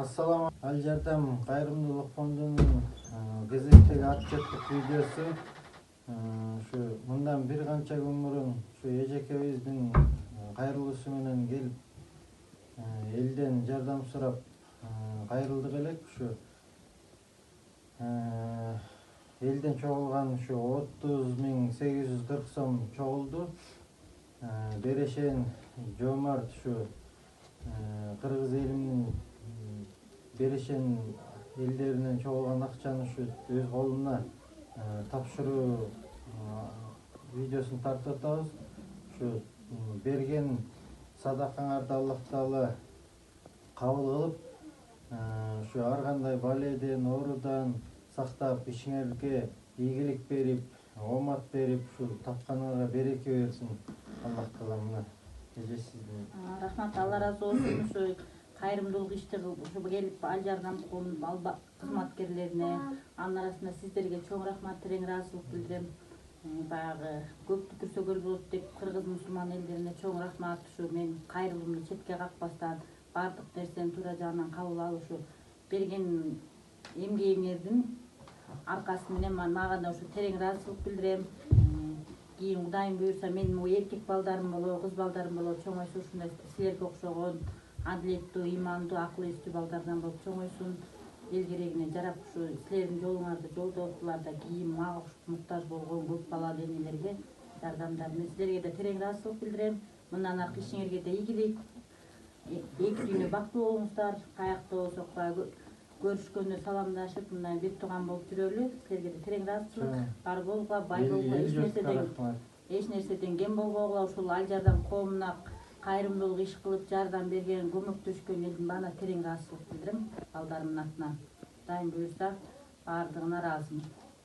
Assalamu Al Jardam Кайрымдуулук фондунун кезектеги ат жаттык видеосу. Şu мындан бир канча күн мурун şu эжекебиздин кайрылуусу менен келип элден жардам сурап кайрылдык элек. Şu элден чогулган şu 30.840 сом чогулду. Берешен Жомарт şu Кыргыз элинин берешен элдеринен чогулган акчаны şu өз колуна тапшыруу видеосун тартып атабыз. Şu берген садакаңарды Аллах Таала кабыл кылып, şu ар кандай баледен, оорудан сактап, ишиңерге ийгилик берип, оомат берип, şu тапканыңарга береке берсин. Аллах Таала мына эжесиздин. Рахмат, Алла разы болсун. Ушу кайрымдуулук ишти келип Ал Жардам фондунун кызматкерлерине, анын арасында сиздерге чоң рахмат, терең ыраазычылык билдирем. Баягы көптү күрсөгөр болот деп кыргыз мусулман элдерине чоң рахмат. Ушу мен кайрылуумду четке какпастан баардык нерсени туура жагынан кабыл алып, ушу берген эмгегиңердин аркасы менен мага да ушу терең ыраазычылык билдирем. Кийин Кудайым буйрса менин эркек балдарым болобу, кыз балдарым болобу, чоңойсо ушундай силерге окшогон адилеттүү, ыймандуу, акыл эстүү балдардан болуп чоңойсун. Эл керегине жарап ушу силердин жолуңарды жолдоптулар да кийин мага муктаж болгон көп балалуу энелерге жардамдар менен силерге да терең ыраазычылык билдирем. Мындан аркы ишиңерге да ийгилик, эки дүйнө бактылуу болуңуздар. Каякта болсок баягы көрүшкөндө саламдашып, мындай бир тууган болуп жүрөлү. Силерге да терең ыраазычылык. Бар болгула, бай болгула, эч нерседен кем болбогула. Ушул Ал Жардам коомуна кайрымдуулук иш кылып жардам берген, көмөктөшкөн элдин баарына терең ыраазычылык билдирем. Балдарымдын атынан Кудайым буйрса баардыгына ыраазымын.